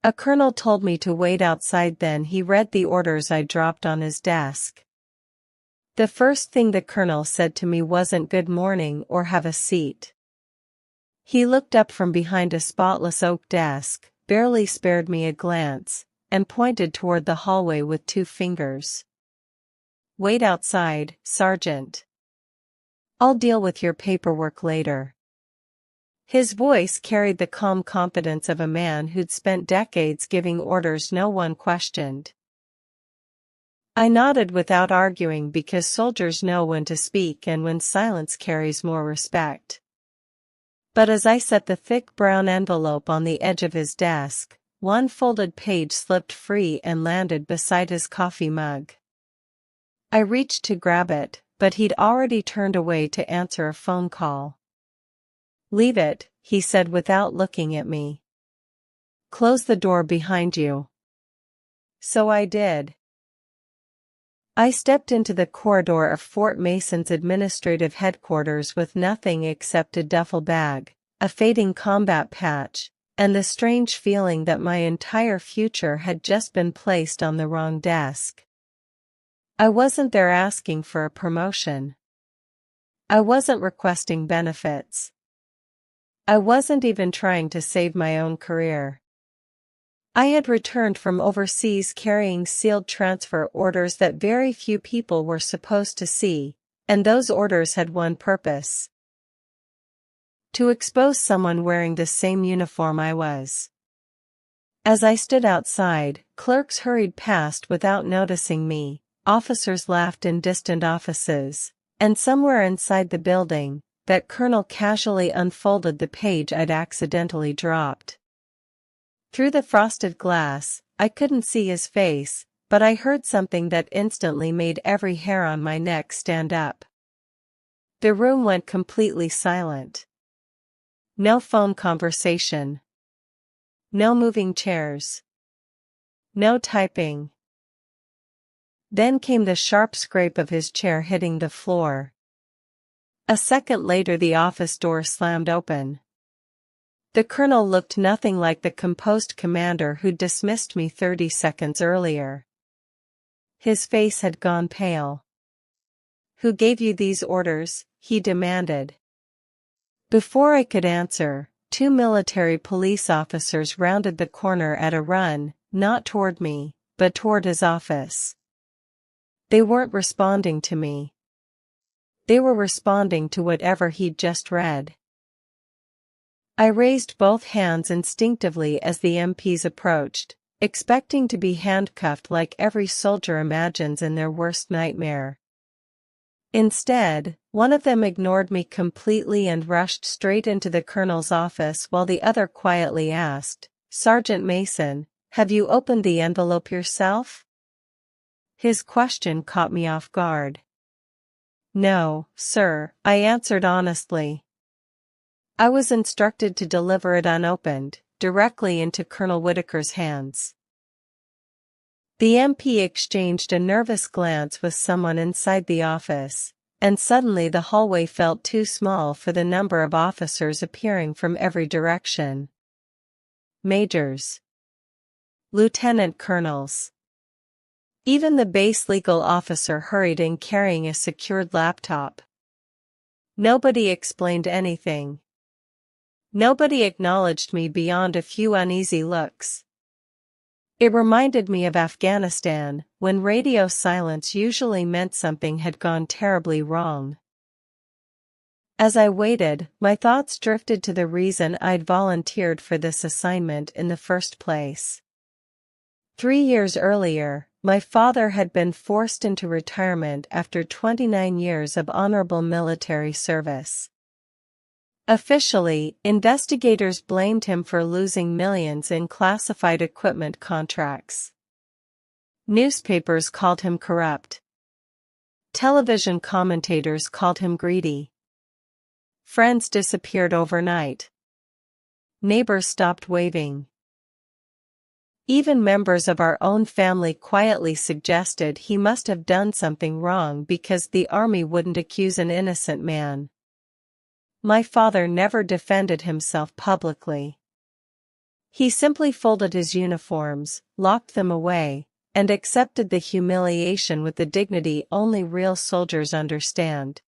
A colonel told me to wait outside, then he read the orders I dropped on his desk. The first thing the colonel said to me wasn't "Good morning" or "Have a seat." He looked up from behind a spotless oak desk, barely spared me a glance, and pointed toward the hallway with 2 fingers. "Wait outside, Sergeant. I'll deal with your paperwork later." His voice carried the calm confidence of a man who'd spent decades giving orders no one questioned. I nodded without arguing, because soldiers know when to speak and when silence carries more respect. But as I set the thick brown envelope on the edge of his desk, one folded page slipped free and landed beside his coffee mug. I reached to grab it, but he'd already turned away to answer a phone call. "Leave it," he said without looking at me. "Close the door behind you." So I did. I stepped into the corridor of Fort Mason's administrative headquarters with nothing except a duffel bag, a fading combat patch, and the strange feeling that my entire future had just been placed on the wrong desk. I wasn't there asking for a promotion. I wasn't requesting benefits. I wasn't even trying to save my own career. I had returned from overseas carrying sealed transfer orders that very few people were supposed to see, and those orders had one purpose: to expose someone wearing the same uniform I was. As I stood outside, clerks hurried past without noticing me, officers laughed in distant offices, and somewhere inside the building, that colonel casually unfolded the page I'd accidentally dropped. Through the frosted glass, I couldn't see his face, but I heard something that instantly made every hair on my neck stand up. The room went completely silent. No phone conversation. No moving chairs. No typing. Then came the sharp scrape of his chair hitting the floor. A second later, the office door slammed open. The colonel looked nothing like the composed commander who'd dismissed me 30 seconds earlier. His face had gone pale. "Who gave you these orders?" he demanded. Before I could answer, 2 military police officers rounded the corner at a run, not toward me, but toward his office. They weren't responding to me. They were responding to whatever he'd just read. I raised both hands instinctively as the MPs approached, expecting to be handcuffed like every soldier imagines in their worst nightmare. Instead, one of them ignored me completely and rushed straight into the colonel's office while the other quietly asked, "Sergeant Mason, have you opened the envelope yourself?" His question caught me off guard. "No, sir," I answered honestly. "I was instructed to deliver it unopened, directly into Colonel Whitaker's hands." The MP exchanged a nervous glance with someone inside the office, and suddenly the hallway felt too small for the number of officers appearing from every direction. Majors. Lieutenant colonels. Even the base legal officer hurried in carrying a secured laptop. Nobody explained anything. Nobody acknowledged me beyond a few uneasy looks. It reminded me of Afghanistan, when radio silence usually meant something had gone terribly wrong. As I waited, my thoughts drifted to the reason I'd volunteered for this assignment in the first place. 3 years earlier, my father had been forced into retirement after 29 years of honorable military service. Officially, investigators blamed him for losing millions in classified equipment contracts. Newspapers called him corrupt. Television commentators called him greedy. Friends disappeared overnight. Neighbors stopped waving. Even members of our own family quietly suggested he must have done something wrong because the army wouldn't accuse an innocent man. My father never defended himself publicly. He simply folded his uniforms, locked them away, and accepted the humiliation with the dignity only real soldiers understand.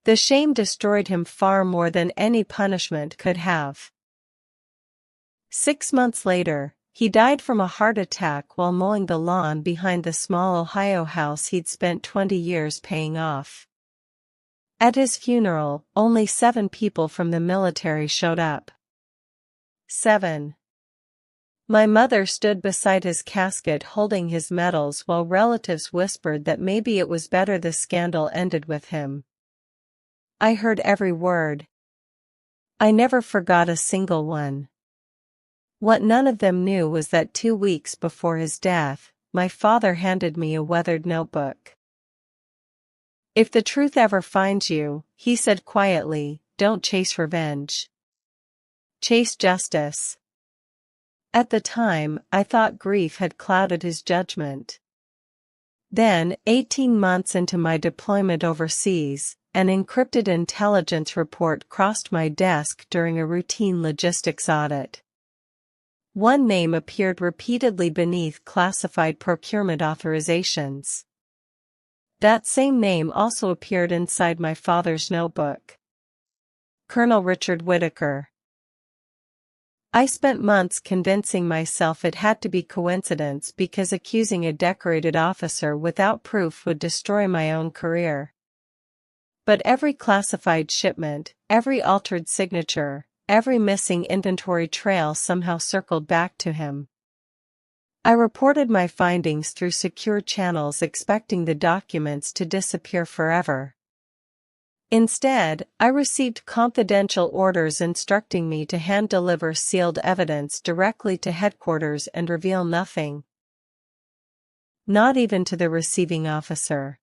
The shame destroyed him far more than any punishment could have. 6 months later, he died from a heart attack while mowing the lawn behind the small Ohio house he'd spent 20 years paying off. At his funeral, only 7 people from the military showed up. 7. My mother stood beside his casket holding his medals while relatives whispered that maybe it was better the scandal ended with him. I heard every word. I never forgot a single one. What none of them knew was that 2 weeks before his death, my father handed me a weathered notebook. If the truth ever finds you, he said quietly, don't chase revenge. Chase justice. At the time, I thought grief had clouded his judgment. Then, 18 months into my deployment overseas, an encrypted intelligence report crossed my desk during a routine logistics audit. One name appeared repeatedly beneath classified procurement authorizations. That same name also appeared inside my father's notebook. Colonel Richard Whitaker. I spent months convincing myself it had to be coincidence because accusing a decorated officer without proof would destroy my own career. But every classified shipment, every altered signature, every missing inventory trail somehow circled back to him. I reported my findings through secure channels expecting the documents to disappear forever. Instead, I received confidential orders instructing me to hand-deliver sealed evidence directly to headquarters and reveal nothing. Not even to the receiving officer.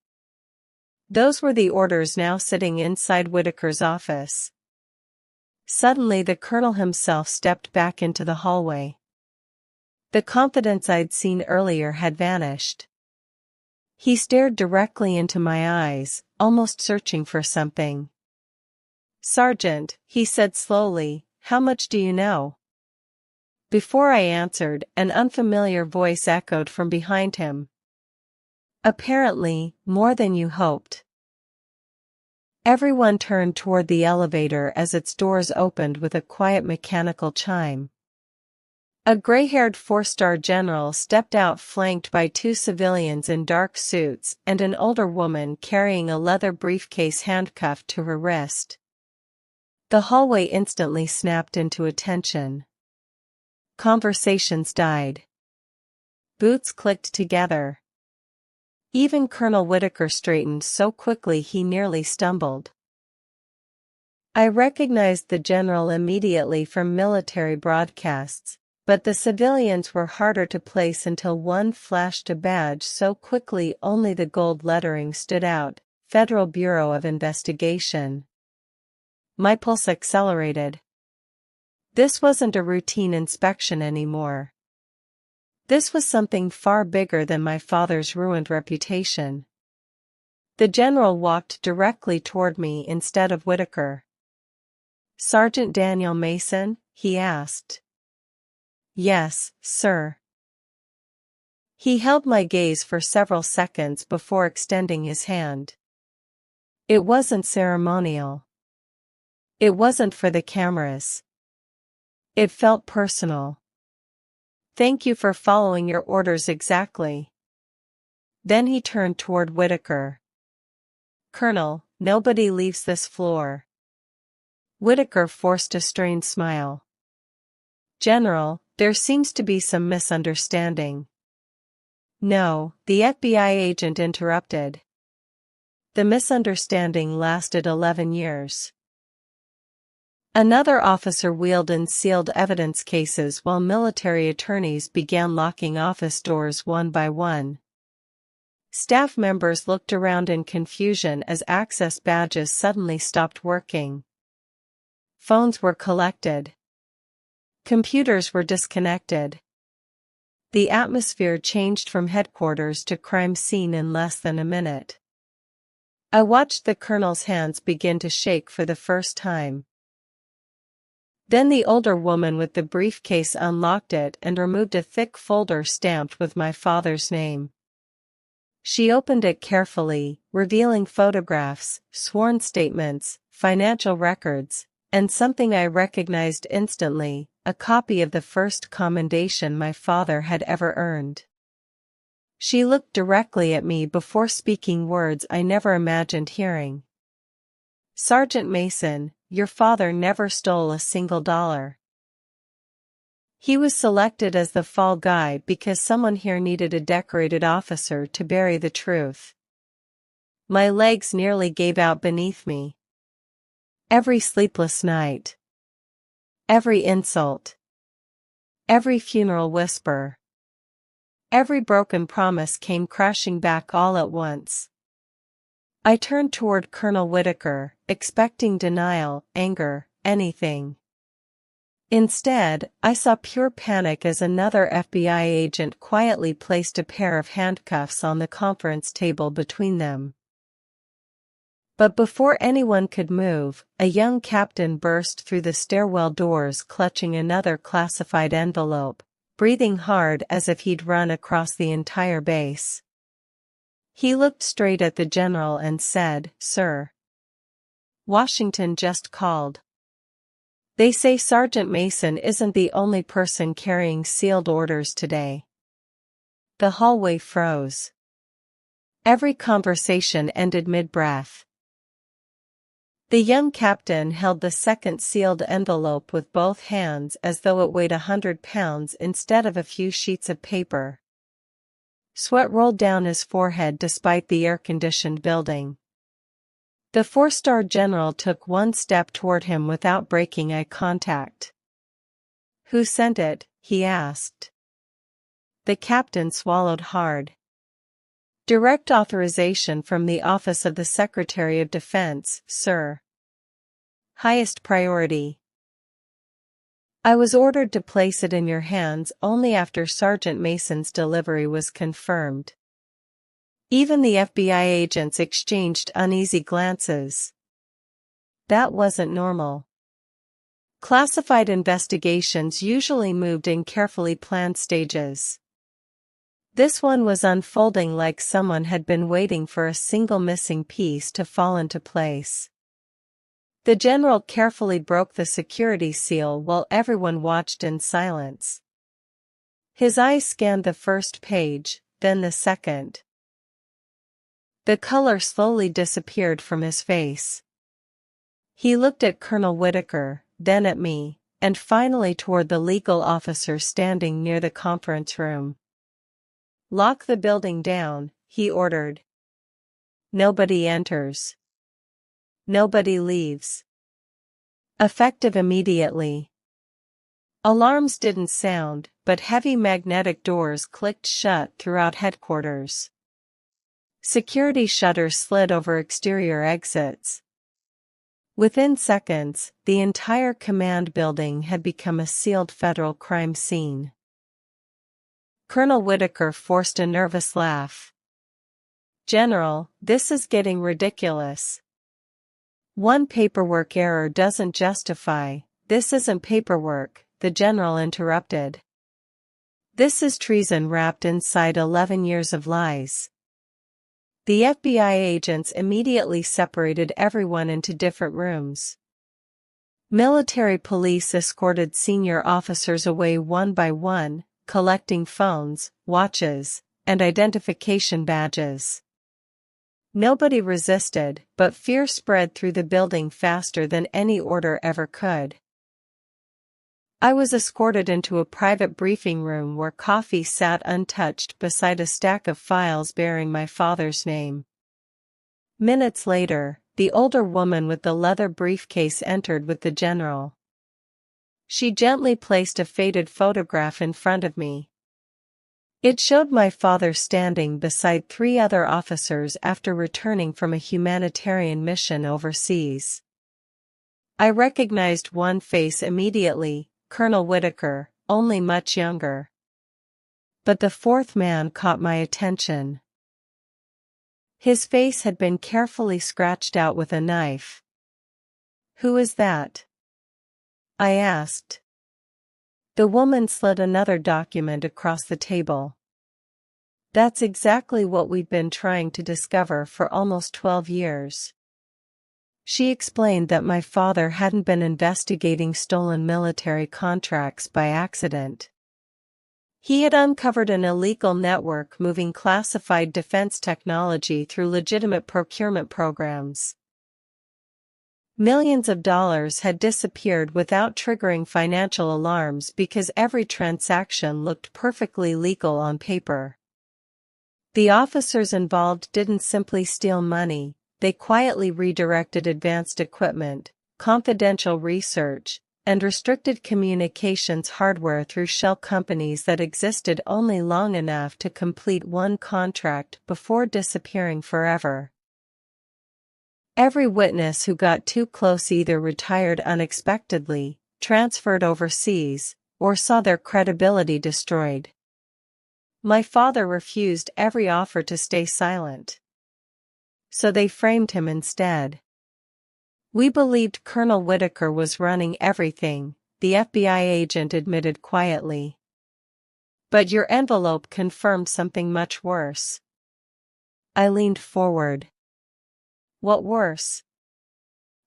Those were the orders now sitting inside Whitaker's office. Suddenly the colonel himself stepped back into the hallway. The confidence I'd seen earlier had vanished. He stared directly into my eyes, almost searching for something. Sergeant, he said slowly, how much do you know? Before I answered, an unfamiliar voice echoed from behind him. Apparently, more than you hoped. Everyone turned toward the elevator as its doors opened with a quiet mechanical chime. A gray-haired 4-star general stepped out flanked by 2 civilians in dark suits and an older woman carrying a leather briefcase handcuffed to her wrist. The hallway instantly snapped into attention. Conversations died. Boots clicked together. Even Colonel Whitaker straightened so quickly he nearly stumbled. I recognized the general immediately from military broadcasts, but the civilians were harder to place until one flashed a badge so quickly only the gold lettering stood out, Federal Bureau of Investigation. My pulse accelerated. This wasn't a routine inspection anymore. This was something far bigger than my father's ruined reputation. The general walked directly toward me instead of Whitaker. Sergeant Daniel Mason? He asked. Yes, sir. He held my gaze for several seconds before extending his hand. It wasn't ceremonial. It wasn't for the cameras. It felt personal. Thank you for following your orders exactly. Then he turned toward Whitaker. Colonel, nobody leaves this floor. Whitaker forced a strained smile. General, there seems to be some misunderstanding. No, the FBI agent interrupted. The misunderstanding lasted 11 years. Another officer wheeled in sealed evidence cases while military attorneys began locking office doors one by one. Staff members looked around in confusion as access badges suddenly stopped working. Phones were collected. Computers were disconnected. The atmosphere changed from headquarters to crime scene in less than a minute. I watched the colonel's hands begin to shake for the first time. Then the older woman with the briefcase unlocked it and removed a thick folder stamped with my father's name. She opened it carefully, revealing photographs, sworn statements, financial records, and something I recognized instantly, a copy of the first commendation my father had ever earned. She looked directly at me before speaking words I never imagined hearing. "Sergeant Mason, your father never stole a single dollar. He was selected as the fall guy because someone here needed a decorated officer to bury the truth." My legs nearly gave out beneath me. Every sleepless night. Every insult. Every funeral whisper. Every broken promise came crashing back all at once. I turned toward Colonel Whitaker, expecting denial, anger, anything. Instead, I saw pure panic as another FBI agent quietly placed a pair of handcuffs on the conference table between them. But before anyone could move, a young captain burst through the stairwell doors clutching another classified envelope, breathing hard as if he'd run across the entire base. He looked straight at the general and said, "Sir, Washington just called. They say Sergeant Mason isn't the only person carrying sealed orders today." The hallway froze. Every conversation ended mid-breath. The young captain held the second sealed envelope with both hands as though it weighed 100 pounds instead of a few sheets of paper. Sweat rolled down his forehead despite the air-conditioned building. The four-star general took one step toward him without breaking eye contact. "Who sent it?" he asked. The captain swallowed hard. "Direct authorization from the Office of the Secretary of Defense, sir. Highest priority. I was ordered to place it in your hands only after Sergeant Mason's delivery was confirmed." Even the FBI agents exchanged uneasy glances. That wasn't normal. Classified investigations usually moved in carefully planned stages. This one was unfolding like someone had been waiting for a single missing piece to fall into place. The general carefully broke the security seal while everyone watched in silence. His eyes scanned the first page, then the second. The color slowly disappeared from his face. He looked at Colonel Whitaker, then at me, and finally toward the legal officer standing near the conference room. "Lock the building down," he ordered. "Nobody enters. Nobody leaves. Effective immediately." Alarms didn't sound, but heavy magnetic doors clicked shut throughout headquarters. Security shutters slid over exterior exits. Within seconds, the entire command building had become a sealed federal crime scene. Colonel Whitaker forced a nervous laugh. "General, this is getting ridiculous. One paperwork error doesn't justify." "This isn't paperwork," the general interrupted. "This is treason wrapped inside 11 years of lies." The FBI agents immediately separated everyone into different rooms. Military police escorted senior officers away one by one, collecting phones, watches, and identification badges. Nobody resisted, but fear spread through the building faster than any order ever could. I was escorted into a private briefing room where coffee sat untouched beside a stack of files bearing my father's name. Minutes later, the older woman with the leather briefcase entered with the general. She gently placed a faded photograph in front of me. It showed my father standing beside 3 other officers after returning from a humanitarian mission overseas. I recognized one face immediately, Colonel Whitaker, only much younger. But the 4th man caught my attention. His face had been carefully scratched out with a knife. "Who is that?" I asked. The woman slid another document across the table. That's exactly what we've been trying to discover for almost 12 years. She explained that my father hadn't been investigating stolen military contracts by accident. He had uncovered an illegal network moving classified defense technology through legitimate procurement programs. Millions of dollars had disappeared without triggering financial alarms because every transaction looked perfectly legal on paper. The officers involved didn't simply steal money, they quietly redirected advanced equipment, confidential research, and restricted communications hardware through shell companies that existed only long enough to complete one contract before disappearing forever. Every witness who got too close either retired unexpectedly, transferred overseas, or saw their credibility destroyed. My father refused every offer to stay silent. So they framed him instead. We believed Colonel Whitaker was running everything, the FBI agent admitted quietly. But your envelope confirmed something much worse. I leaned forward. What worse?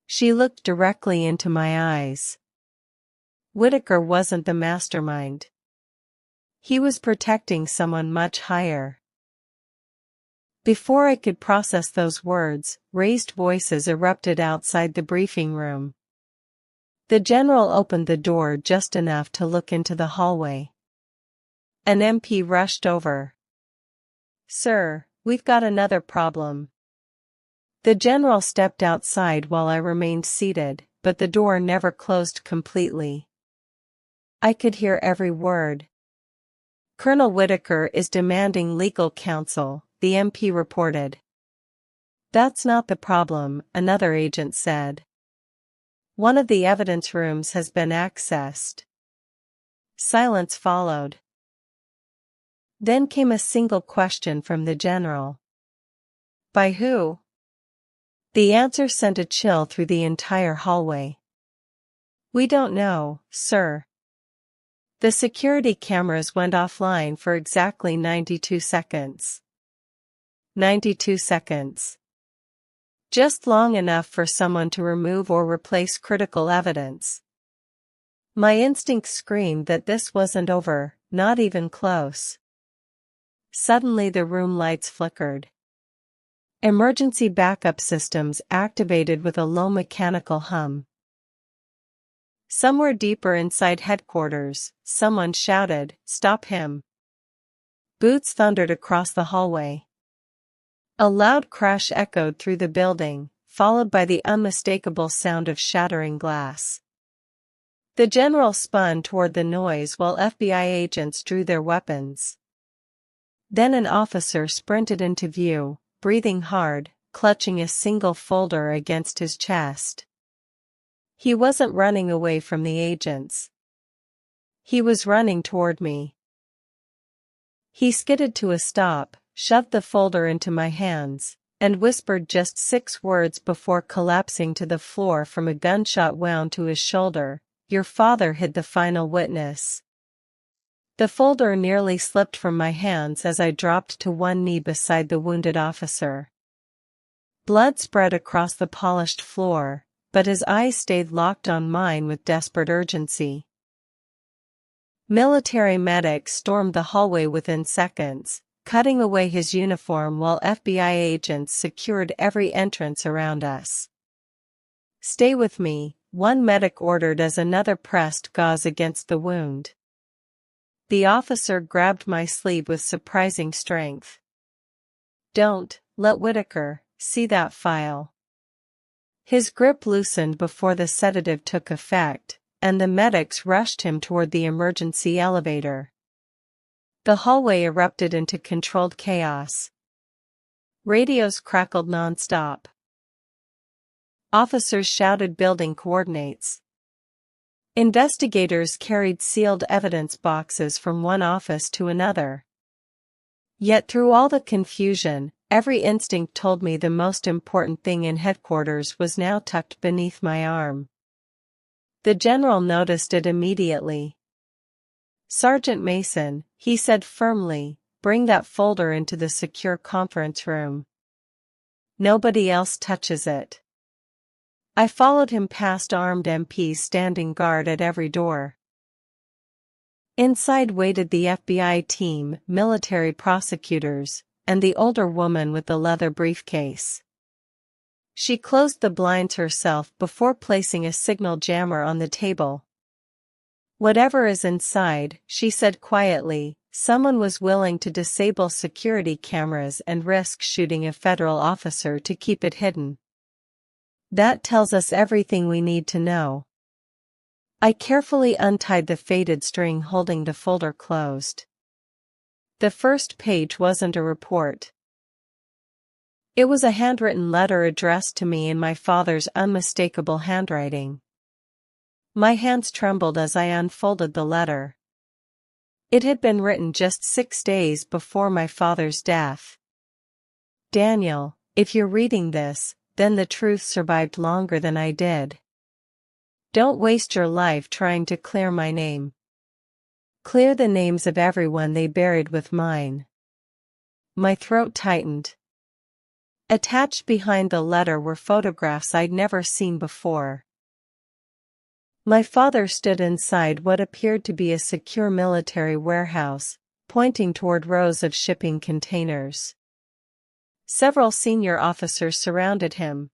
She looked directly into my eyes. Whitaker wasn't the mastermind. He was protecting someone much higher. Before I could process those words, raised voices erupted outside the briefing room. The general opened the door just enough to look into the hallway. An MP rushed over. Sir, we've got another problem. The general stepped outside while I remained seated, but the door never closed completely. I could hear every word. Colonel Whitaker is demanding legal counsel, the MP reported. That's not the problem, another agent said. One of the evidence rooms has been accessed. Silence followed. Then came a single question from the general. By who? The answer sent a chill through the entire hallway. We don't know, sir. The security cameras went offline for exactly 92 seconds. 92 seconds. Just long enough for someone to remove or replace critical evidence. My instincts screamed that this wasn't over, not even close. Suddenly the room lights flickered. Emergency backup systems activated with a low mechanical hum. Somewhere deeper inside headquarters, someone shouted, "Stop him!" Boots thundered across the hallway. A loud crash echoed through the building, followed by the unmistakable sound of shattering glass. The general spun toward the noise while FBI agents drew their weapons. Then an officer sprinted into view, breathing hard, clutching a single folder against his chest. He wasn't running away from the agents. He was running toward me. He skidded to a stop, shoved the folder into my hands, and whispered just 6 words before collapsing to the floor from a gunshot wound to his shoulder. Your father hid the final witness. The folder nearly slipped from my hands as I dropped to one knee beside the wounded officer. Blood spread across the polished floor, but his eyes stayed locked on mine with desperate urgency. Military medics stormed the hallway within seconds, cutting away his uniform while FBI agents secured every entrance around us. Stay with me, one medic ordered as another pressed gauze against the wound. The officer grabbed my sleeve with surprising strength. Don't let Whitaker see that file. His grip loosened before the sedative took effect, and the medics rushed him toward the emergency elevator. The hallway erupted into controlled chaos. Radios crackled non-stop. Officers shouted building coordinates. Investigators carried sealed evidence boxes from one office to another. Yet through all the confusion, every instinct told me the most important thing in headquarters was now tucked beneath my arm. The general noticed it immediately. "Sergeant Mason," he said firmly, "bring that folder into the secure conference room. Nobody else touches it." I followed him past armed MPs standing guard at every door. Inside waited the FBI team, military prosecutors, and the older woman with the leather briefcase. She closed the blinds herself before placing a signal jammer on the table. "Whatever is inside," she said quietly, "someone was willing to disable security cameras and risk shooting a federal officer to keep it hidden. That tells us everything we need to know." I carefully untied the faded string holding the folder closed. The first page wasn't a report. It was a handwritten letter addressed to me in my father's unmistakable handwriting. My hands trembled as I unfolded the letter. It had been written just 6 days before my father's death. "Daniel, if you're reading this, then the truth survived longer than I did. Don't waste your life trying to clear my name. Clear the names of everyone they buried with mine." My throat tightened. Attached behind the letter were photographs I'd never seen before. My father stood inside what appeared to be a secure military warehouse, pointing toward rows of shipping containers. Several senior officers surrounded him.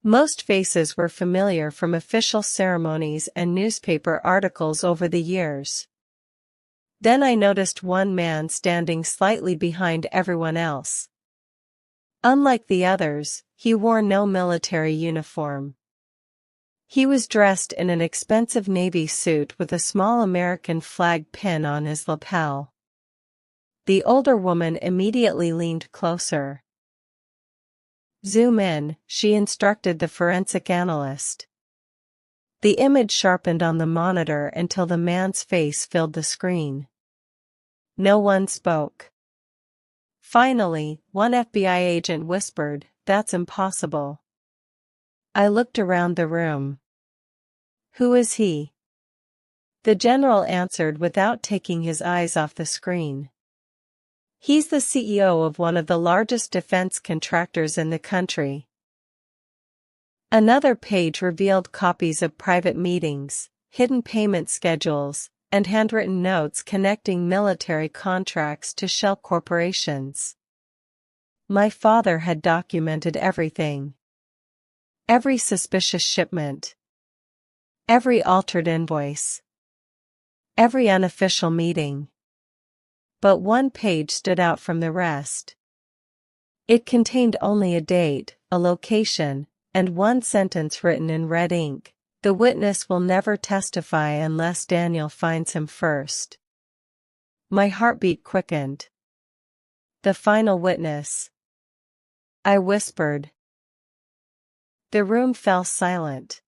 Most faces were familiar from official ceremonies and newspaper articles over the years. Then I noticed one man standing slightly behind everyone else. Unlike the others, he wore no military uniform. He was dressed in an expensive navy suit with a small American flag pin on his lapel. The older woman immediately leaned closer. "Zoom in," she instructed the forensic analyst. The image sharpened on the monitor until the man's face filled the screen. No one spoke. Finally, one FBI agent whispered, "That's impossible." I looked around the room. "Who is he?" The general answered without taking his eyes off the screen. "He's the CEO of one of the largest defense contractors in the country." Another page revealed copies of private meetings, hidden payment schedules, and handwritten notes connecting military contracts to shell corporations. My father had documented everything. Every suspicious shipment. Every altered invoice. Every unofficial meeting. But one page stood out from the rest. It contained only a date, a location, and one sentence written in red ink: "The witness will never testify unless Daniel finds him first." My heartbeat quickened. "The final witness," I whispered. The room fell silent.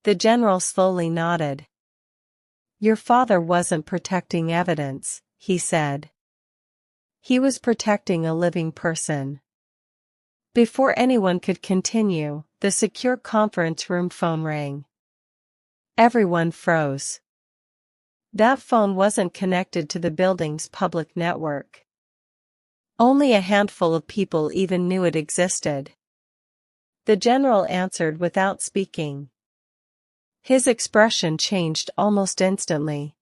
The general slowly nodded. "Your father wasn't protecting evidence," he said. "He was protecting a living person." Before anyone could continue, the secure conference room phone rang. Everyone froze. That phone wasn't connected to the building's public network. Only a handful of people even knew it existed. The general answered without speaking. His expression changed almost instantly.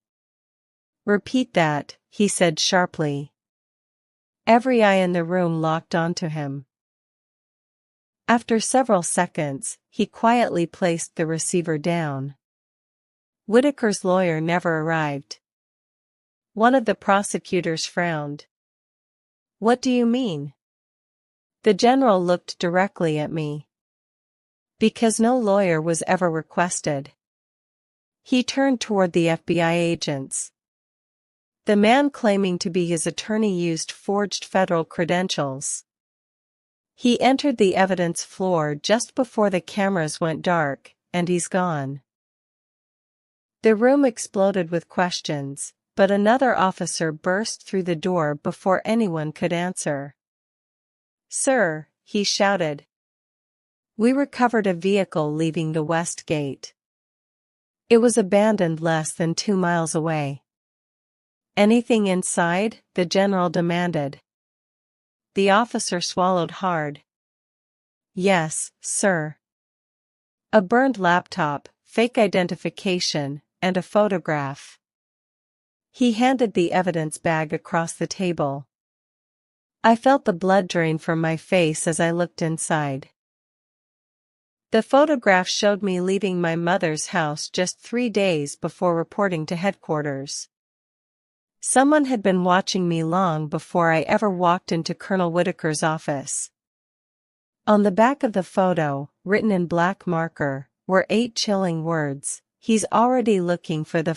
"Repeat that," he said sharply. Every eye in the room locked onto him. After several seconds, he quietly placed the receiver down. Whitaker's lawyer never arrived. One of the prosecutors frowned. "What do you mean?" The general looked directly at me. "Because no lawyer was ever requested." He turned toward the FBI agents. The man claiming to be his attorney used forged federal credentials. He entered the evidence floor just before the cameras went dark, and he's gone. The room exploded with questions, but another officer burst through the door before anyone could answer. "Sir," he shouted. "We recovered a vehicle leaving the west gate. It was abandoned less than 2 miles away. Anything inside? The general demanded. The officer swallowed hard. Yes, sir. A burned laptop, fake identification, and a photograph. He handed the evidence bag across the table. I felt the blood drain from my face as I looked inside. The photograph showed me leaving my mother's house just 3 days before reporting to headquarters. Someone had been watching me long before I ever walked into Colonel Whitaker's office. On the back of the photo, written in black marker, were 8 chilling words: "He's already looking for the